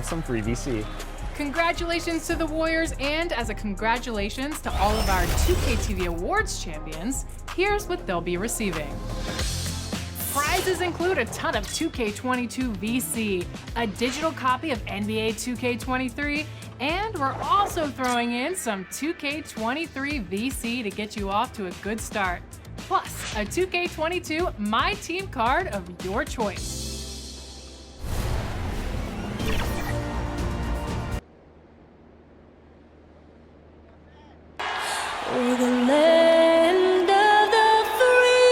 some free VC. Congratulations to the Warriors, and as a congratulations to all of our 2K TV Awards champions, here's what they'll be receiving. Prizes include a ton of 2K22 VC, a digital copy of NBA 2K23, and we're also throwing in some 2K23 VC to get you off to a good start. Plus, a 2K22 My Team card of your choice. We're the land of the free.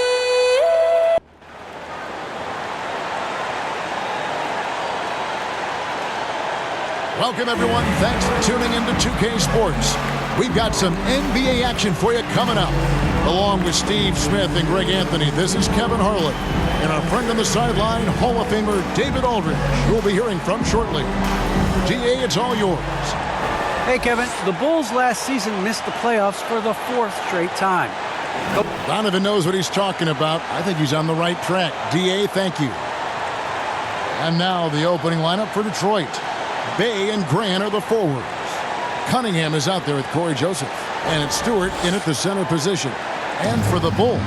Welcome, everyone. Thanks for tuning into 2K Sports. We've got some NBA action for you coming up. Along with Steve Smith and Greg Anthony, this is Kevin Harlan. And our friend on the sideline, Hall of Famer David Aldridge, who we'll be hearing from shortly. DA, it's all yours. Hey, Kevin, the Bulls last season missed the playoffs for the 4th straight time. Donovan knows what he's talking about. I think he's on the right track. DA, thank you. And now the opening lineup for Detroit. Bay and Grant are the forwards. Cunningham is out there with Corey Joseph. And it's Stewart in at the center position. And for the Bulls,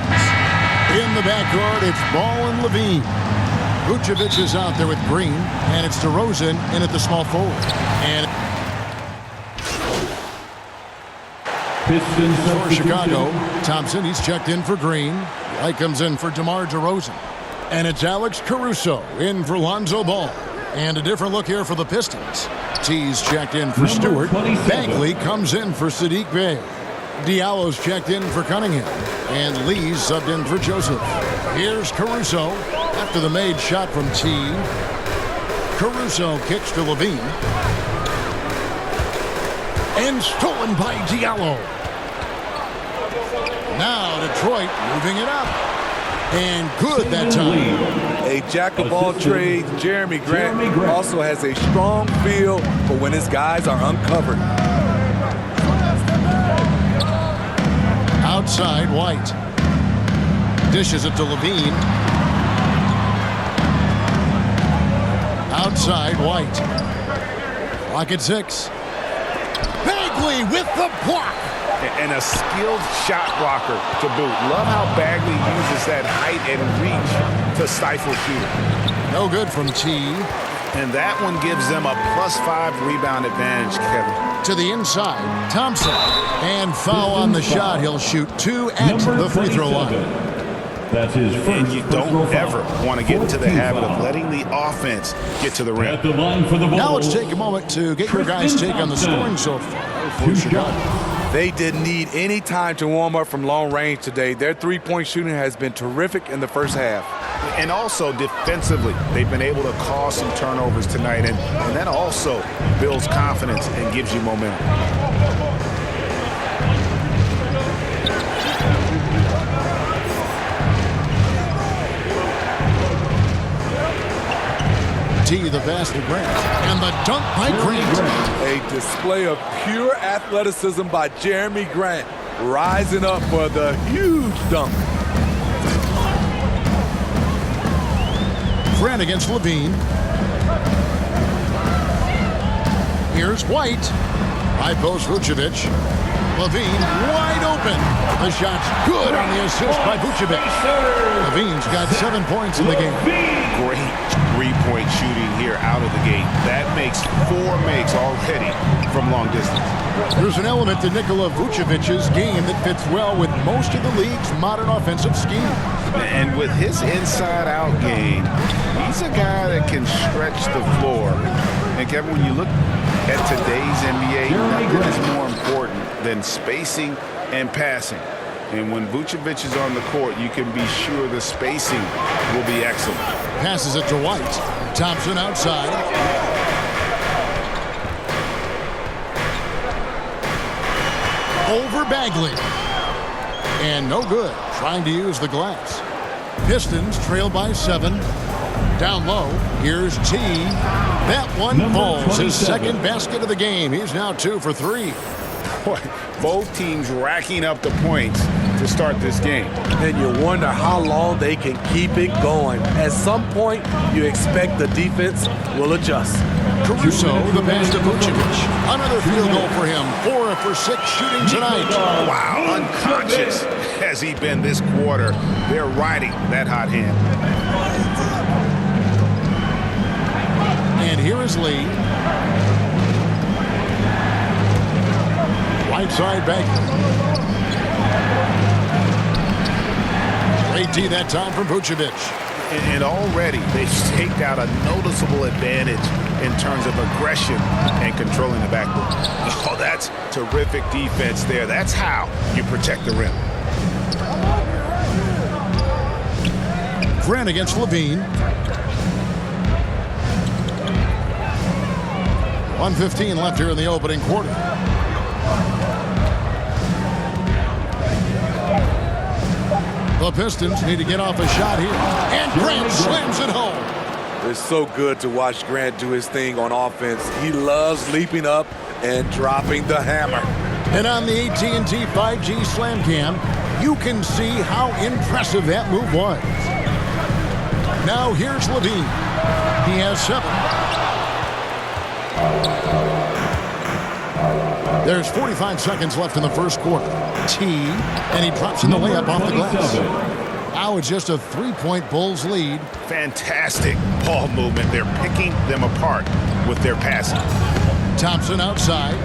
in the backcourt, it's Ball and Levine. Vucevic is out there with Green. And it's DeRozan in at the small forward. And for Chicago, Thompson, he's checked in for Green. White comes in for DeMar DeRozan. And it's Alex Caruso in for Lonzo Ball. And a different look here for the Pistons. T's checked in for Stewart. Bagley comes in for Sadiq Bey. Diallo's checked in for Cunningham. And Lee's subbed in for Joseph. Here's Caruso after the made shot from T. Caruso kicks to Levine. And stolen by Diallo. Now Detroit moving it up. And good that time. A jack-of-all trades, Jeremy Grant also has a strong feel for when his guys are uncovered. Outside, White. Dishes it to Levine. Outside, White. Clock at 6. Bagley with the block. And a skilled shot blocker to boot. Love how Bagley uses that height and reach to stifle shooting. No good from T. And that one gives them a +5 rebound advantage, Kevin. To the inside, Thompson. And foul on the shot. He'll shoot 2 at the free throw line. That's his first. And you don't ever want to get into the habit of letting the offense get to the rim. At the line for the Bulls. Now let's take a moment to get your guys' take on the scoring so far for Chicago. They didn't need any time to warm up from long range today. Their three-point shooting has been terrific in the first half. And also defensively, they've been able to cause some turnovers tonight. And that also builds confidence and gives you momentum. T, the pass to Grant. And the dunk by Grant. A display of pure athleticism by Jeremy Grant, rising up for the huge dunk. Grant against Levine. Here's White. High post Vucevic. Levine wide open. The shot's good on the assist by Vucevic. Levine's got 7 points in the game. Great three-point shooting here out of the gate. That makes 4 makes already from long distance. There's an element to Nikola Vucevic's game that fits well with most of the league's modern offensive scheme. And with his inside-out game, he's a guy that can stretch the floor. And Kevin, when you look at today's NBA, nothing is more important than spacing and passing. And when Vucevic is on the court, you can be sure the spacing will be excellent. Passes it to White. Thompson outside. Over Bagley. And no good. Trying to use the glass. Pistons trail by 7. Down low. Here's T. That one falls. His second basket of the game. He's now 2 for 3. Boy, both teams racking up the points to start this game. And you wonder how long they can keep it going. At some point, you expect the defense will adjust. Caruso, the pass to Vucevic. Another field goal for him. 4 for 6 shooting tonight. Wow, unconscious has he been this quarter. They're riding that hot hand. And here is Lee. Right side back. Great D that time from Vucevic. And already they've staked out a noticeable advantage in terms of aggression and controlling the backboard. Oh, that's terrific defense there. That's how you protect the rim. Grant against Levine. 1:15 left here in the opening quarter. The Pistons need to get off a shot here. And Grant slams it home. It's so good to watch Grant do his thing on offense. He loves leaping up and dropping the hammer. And on the AT&T 5G Slam Cam, you can see how impressive that move was. Now here's Levine. He has 7. There's 45 seconds left in the first quarter. T, and he drops in the layup off the glass. Now it's just a 3-point Bulls lead. Fantastic ball movement. They're picking them apart with their passing. Thompson outside.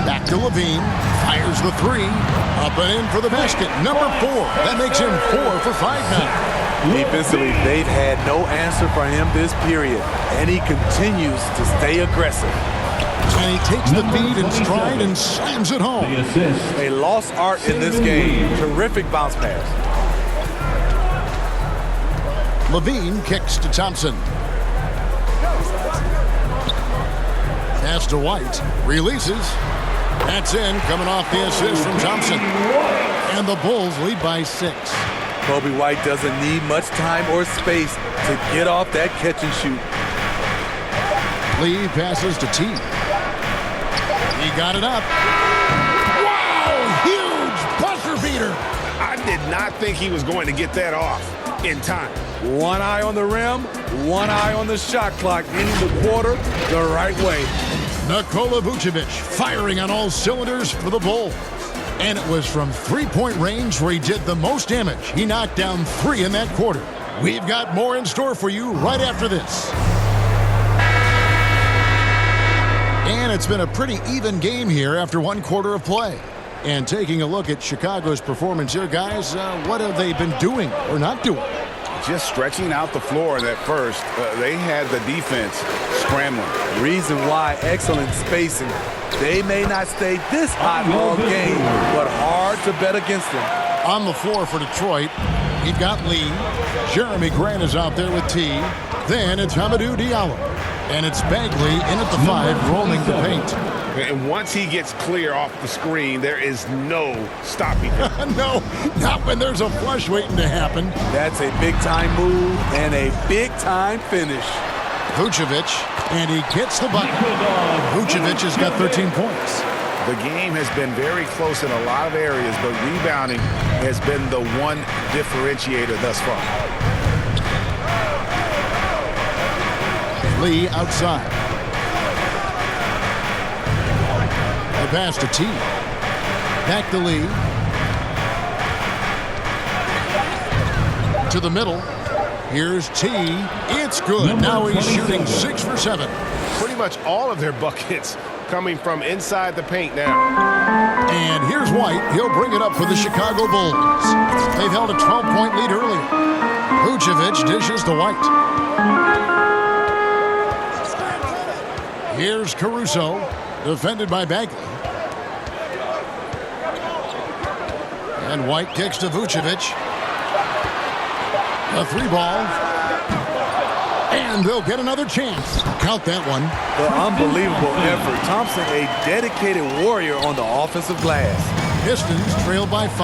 Back to Levine. Fires the 3. Up and in for the basket. Number 4. That makes him 4 for 5 now. Defensively, they've had no answer for him this period, and he continues to stay aggressive. And he takes the feed in stride and slams it home. A lost art in this game. Terrific bounce pass. Levine kicks to Thompson. Pass to White. Releases. That's in, coming off the assist from Thompson. And the Bulls lead by 6. Kobe White doesn't need much time or space to get off that catch and shoot. Lee passes to T. He got it up. Wow! Huge buzzer beater. I did not think he was going to get that off in time. One eye on the rim, one eye on the shot clock, ending the quarter the right way. Nikola Vucevic firing on all cylinders for the Bulls. And it was from 3-point range where he did the most damage. He knocked down 3 in that quarter. We've got more in store for you right after this. And it's been a pretty even game here after 1 quarter of play. And taking a look at Chicago's performance here, guys, what have they been doing or not doing? Just stretching out the floor in that first. They had the defense scrambling. Reason why, excellent spacing. They may not stay this hot all game, but hard to bet against them. On the floor for Detroit, you've got Lee. Jeremy Grant is out there with T. Then it's Hamidou Diallo. And it's Bagley in at the 5, rolling the paint. And once he gets clear off the screen, there is no stopping him. No, not when there's a flush waiting to happen. That's a big-time move and a big-time finish. Vucevic, and he gets the bucket. Vucevic has got 13 points. The game has been very close in a lot of areas, but rebounding has been the one differentiator thus far. Lee outside. The pass to T. Back to Lee. To the middle. Here's T. It's good. Now he's shooting 6 for 7. Pretty much all of their buckets coming from inside the paint now. And here's White. He'll bring it up for the Chicago Bulls. They've held a 12-point lead earlier. Vucevic dishes to White. Here's Caruso, defended by Bagley. And White kicks to Vucevic. A 3-ball. And they'll get another chance. Count that one. The unbelievable effort. Thompson, a dedicated warrior on the offensive glass. Pistons trailed by 5.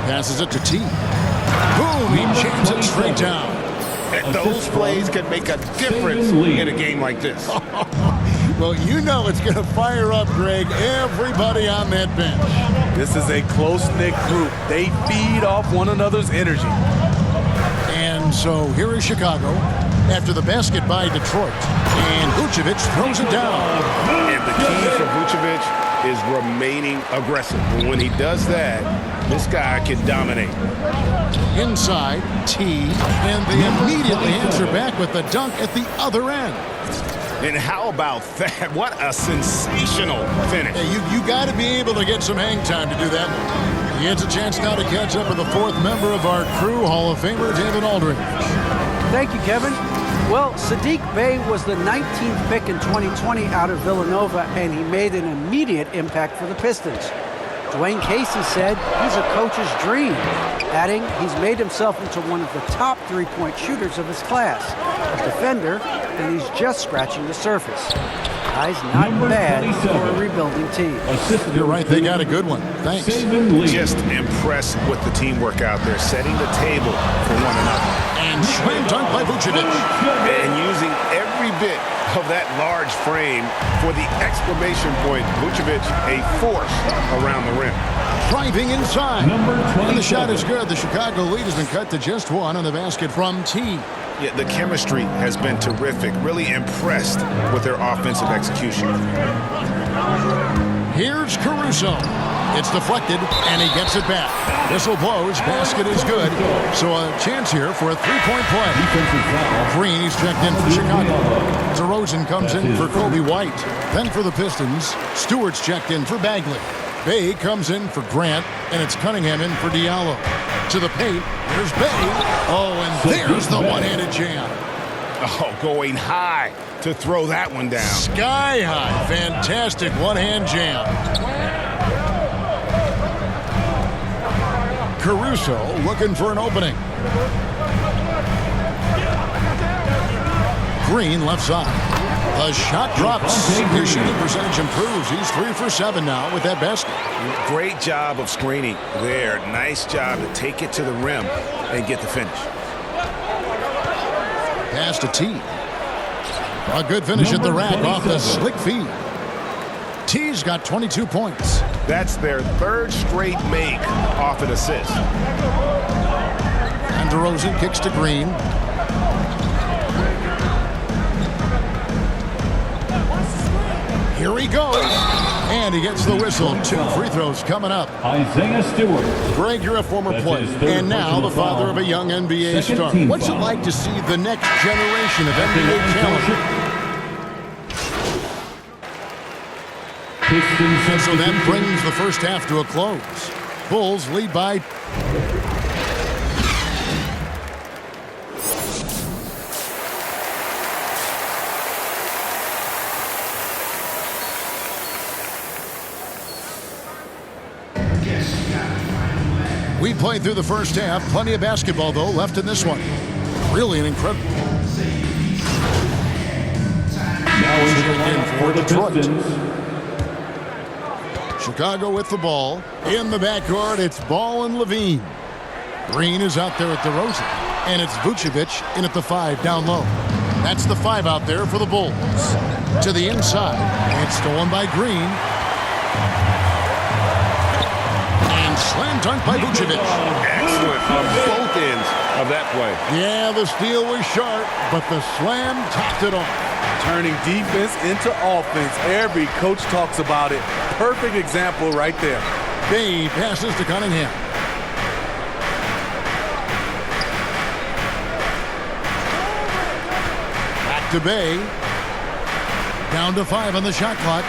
Passes it to T. Boom! He jams it straight down. And those plays can make a difference in a game like this. Well, you know it's going to fire up, Greg, everybody on that bench. This is a close-knit group. They feed off one another's energy. And so here is Chicago. after the basket by Detroit. And Vucevic throws it down. And the key for Vucevic is remaining aggressive. And when he does that, this guy can dominate. Inside, T, and they immediately answer back with the dunk at the other end. And how about that? What a sensational finish. Hey, you got to be able to get some hang time to do that. He gets a chance now to catch up with the fourth member of our crew, Hall of Famer David Aldridge. Thank you, Kevin. Well, Sadiq Bey was the 19th pick in 2020 out of Villanova, and he made an immediate impact for the Pistons. Dwayne Casey said he's a coach's dream, adding he's made himself into one of the top three-point shooters of his class, a defender, and he's just scratching the surface. Guy's not bad for a rebuilding team. You're right, they got a good one. Thanks. Just impressed with the teamwork out there, setting the table for one another. And slam dunk by Vucevic. And using every bit of that large frame for the exclamation point. Vucevic, a force around the rim. Driving inside. And the shot is good. The Chicago lead has been cut to just one on the basket from T. Yeah, the chemistry has been terrific. Really impressed with their offensive execution. Here's Caruso. It's deflected, and he gets it back. Whistle blows. Basket is good. So a chance here for a three-point play. Green, he's checked in for Chicago. DeRozan comes in for Kobe White. Then for the Pistons, Stewart's checked in for Bagley. Bey comes in for Grant, and it's Cunningham in for Diallo. To the paint, there's Bey. Oh, and there's the one-handed jam. Oh, going high to throw that one down. Sky high. Fantastic one-hand jam. Caruso looking for an opening. Green left side. The shot drops. His shooting percentage improves. He's 3 for 7 now with that basket. Great job of screening there. Nice job to take it to the rim and get the finish. Pass to T. A good finish at the rack off the slick feed. T's got 22 points. That's their third straight make off an assist. And DeRozan kicks to Green. Here he goes. And he gets the whistle. 2 free throws coming up. Isaiah Stewart. Greg, you're a former player, and now the father of a young NBA star. What's it like to see the next generation of NBA talent? And so that brings the first half to a close. Bulls lead by... We played through the first half. Plenty of basketball, though, left in this one. Really an incredible... Now in for Detroit. Chicago with the ball. In the backcourt, it's Ball and Levine. Green is out there at DeRozan. And it's Vucevic in at the 5 down low. That's the 5 out there for the Bulls. To the inside. And stolen by Green. And slam dunk by Vucevic. Excellent on both ends of that play. Yeah, the steal was sharp, but the slam topped it off. Turning defense into offense. Every coach talks about it. Perfect example right there. Bey passes to Cunningham. Back to Bey. Down to 5 on the shot clock.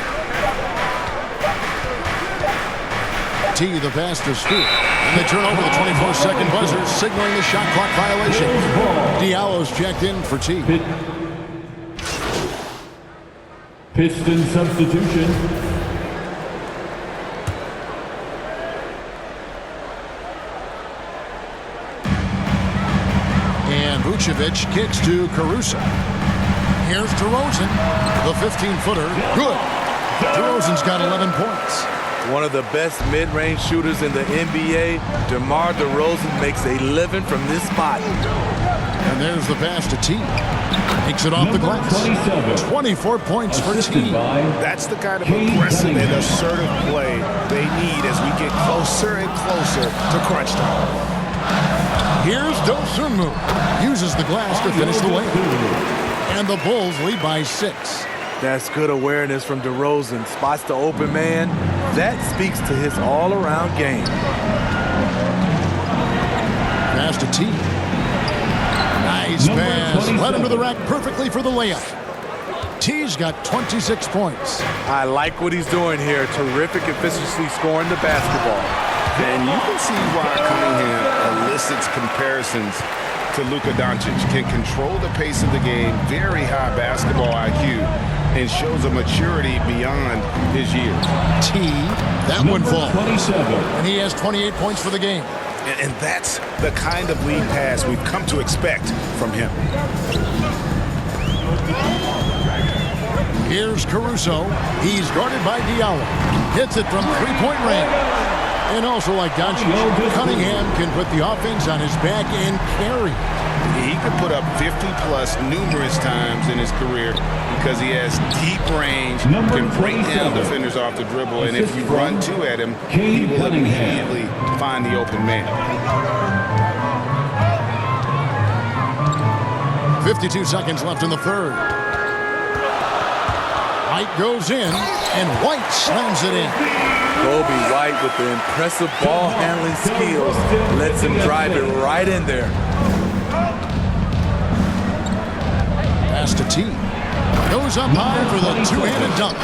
T, the pass to Stewart. And they turn over the 24-second buzzer, signaling the shot clock violation. Diallo's checked in for T. Piston substitution. And Vucevic kicks to Caruso. Here's DeRozan. The 15-footer. Good. DeRozan's got 11 points. One of the best mid-range shooters in the NBA, DeMar DeRozan makes a living from this spot. And there's the pass to T. Takes it off the glass. 24 points for T. That's the kind of aggressive and assertive play they need as we get closer and closer to crunch time. Here's Dosunmu. Uses the glass to finish the layup. And the Bulls lead by 6. That's good awareness from DeRozan. Spots the open man. That speaks to his all-around game. Pass to T. Nice pass. Led him to the rack perfectly for the layup. T's got 26 points. I like what he's doing here. Terrific efficiency scoring the basketball. And you can see why Cunningham elicits comparisons to Luka Doncic. Can control the pace of the game, very high basketball IQ, and shows a maturity beyond his years. T, that one falls. 27. And he has 28 points for the game. And that's the kind of lead pass we've come to expect from him. Here's Caruso. He's guarded by Diallo. Hits it from three-point range. And also like Doncic, Cunningham can put the offense on his back and carry. He could put up 50-plus numerous times in his career because he has deep range, can break down defenders off the dribble, and if you run two at him, he will immediately find the open man. 52 seconds left in the third. White goes in, and White slams it in. Kobe White with the impressive ball handling skills lets him drive it right in there. Pass to T. Goes up high for the two-handed dunk.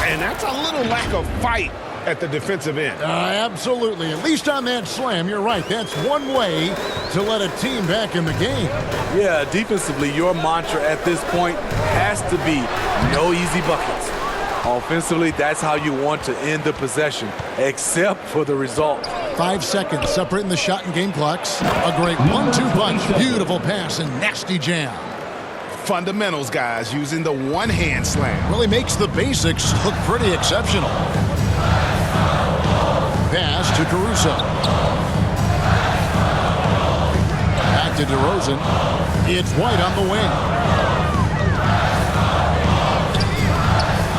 And that's a little lack of fight at the defensive end. Absolutely. At least on that slam, you're right. That's one way to let a team back in the game. Yeah, defensively, your mantra at this point has to be no easy buckets. Offensively, that's how you want to end the possession, except for the result. 5 seconds separating the shot and game clocks. A great 1-2 punch. Beautiful pass and nasty jam. Fundamentals, guys, using the one-hand slam. Really makes the basics look pretty exceptional. Pass to Caruso. Back to DeRozan. It's White on the wing.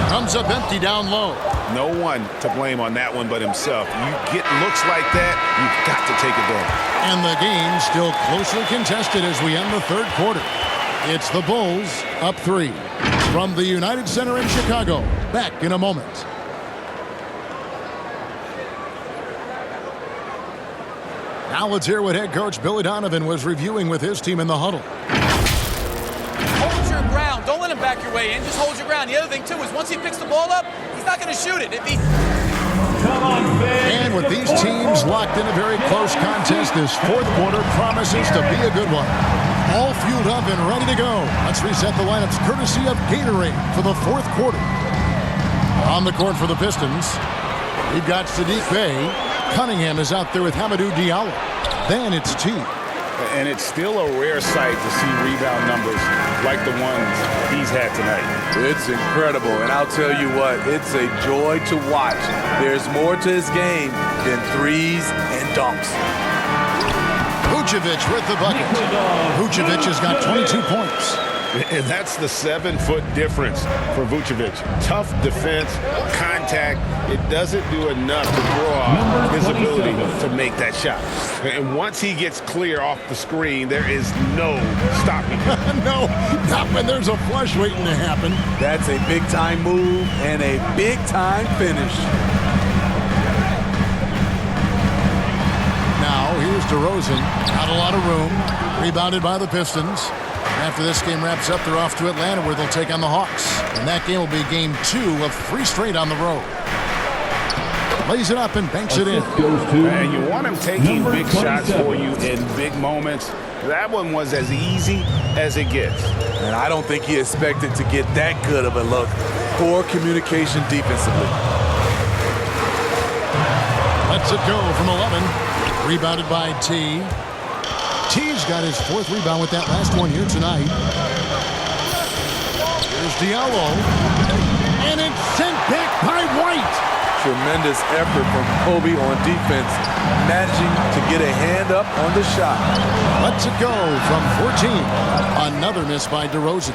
Comes up empty down low. No one to blame on that one but himself. You get looks like that, you've got to take advantage. And the game still closely contested as we end the third quarter. It's the Bulls up 3. From the United Center in Chicago. Back in a moment. Now let's hear what head coach Billy Donovan was reviewing with his team in the huddle. Hold your ground. Don't let him back your way in. Just hold your ground. The other thing, too, is once he picks the ball up, he's not going to shoot it. And with these teams locked in a very close contest, this fourth quarter promises to be a good one. All fueled up and ready to go. Let's reset the lineups courtesy of Gatorade for the fourth quarter. On the court for the Pistons, we've got Saddiq Bey. Cunningham is out there with Hamidou Diallo. Then it's T. And it's still a rare sight to see rebound numbers like the ones he's had tonight. It's incredible, and I'll tell you what, it's a joy to watch. There's more to his game than threes and dunks. Vucevic with the bucket. Vucevic has got 22 points. And that's the 7-foot difference for Vucevic. Tough defense, contact. It doesn't do enough to draw his ability to make that shot. And once he gets clear off the screen, there is no stopping him. No, not when there's a flush waiting to happen. That's a big-time move and a big-time finish. Now, here's DeRozan. Not a lot of room. Rebounded by the Pistons. After this game wraps up, they're off to Atlanta where they'll take on the Hawks. And that game will be game 2 of 3 straight on the road. Lays it up and banks it in. And you want him taking big shots for you in big moments. That one was as easy as it gets. And I don't think he expected to get that good of a look. Poor communication defensively. Lets it go from 11. Rebounded by T. T's got his 4th rebound with that last one here tonight. Here's Diallo. And it's sent back by White. Tremendous effort from Kobe on defense, managing to get a hand up on the shot. Lets it go from 14. Another miss by DeRozan.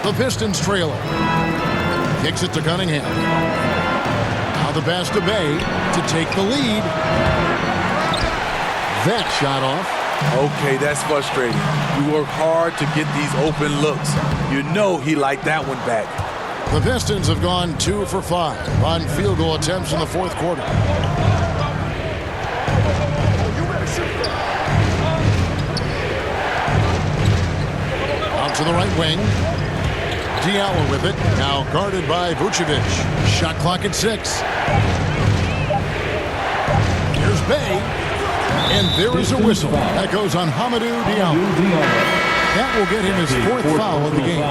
The Pistons trail it. Kicks it to Cunningham. Now the pass to Bey to take the lead. That shot off. Okay, that's frustrating. You work hard to get these open looks. You know he liked that one back. The Pistons have gone 2 for 5 on field goal attempts in the fourth quarter. Out to the right wing. Diallo with it. Now guarded by Vucevic. Shot clock at 6. Here's Bay. And there is a whistle. That goes on Hamidou Diallo. That will get him his fourth foul of the game.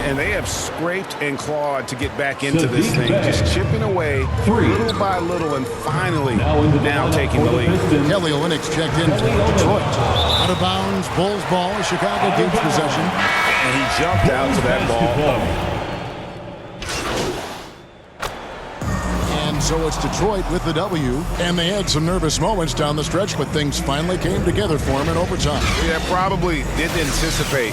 And they have scraped and clawed to get back into this thing, just chipping away little by little, and finally now taking the lead. Kelly Olynyk's checked in for Detroit. Out of bounds, Bulls ball. Chicago keeps possession. And he jumped out to that ball. And so it's Detroit with the W. And they had some nervous moments down the stretch, but things finally came together for him in overtime. Yeah, probably didn't anticipate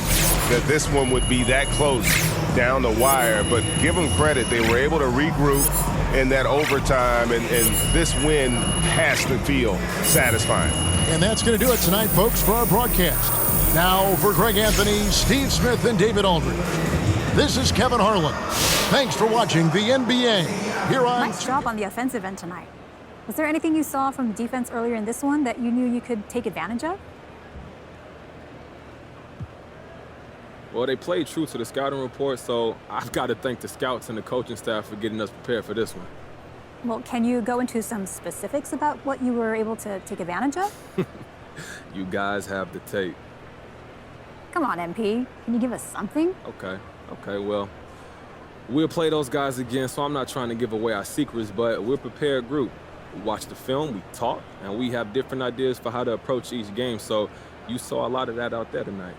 that this one would be that close down the wire, but give them credit. They were able to regroup in that overtime, and this win has to feel satisfying. And that's going to do it tonight, folks, for our broadcast. Now, for Greg Anthony, Steve Smith, and David Aldridge, this is Kevin Harlan. Thanks for watching the NBA here on... Nice job on the offensive end tonight. Was there anything you saw from defense earlier in this one that you knew you could take advantage of? Well, they played true to the scouting report, so I've got to thank the scouts and the coaching staff for getting us prepared for this one. Well, can you go into some specifics about what you were able to take advantage of? You guys have the tape. Come on, MP. Can you give us something? Okay, well, we'll play those guys again, so I'm not trying to give away our secrets, but we're a prepared group. We watch the film, we talk, and we have different ideas for how to approach each game, so you saw a lot of that out there tonight.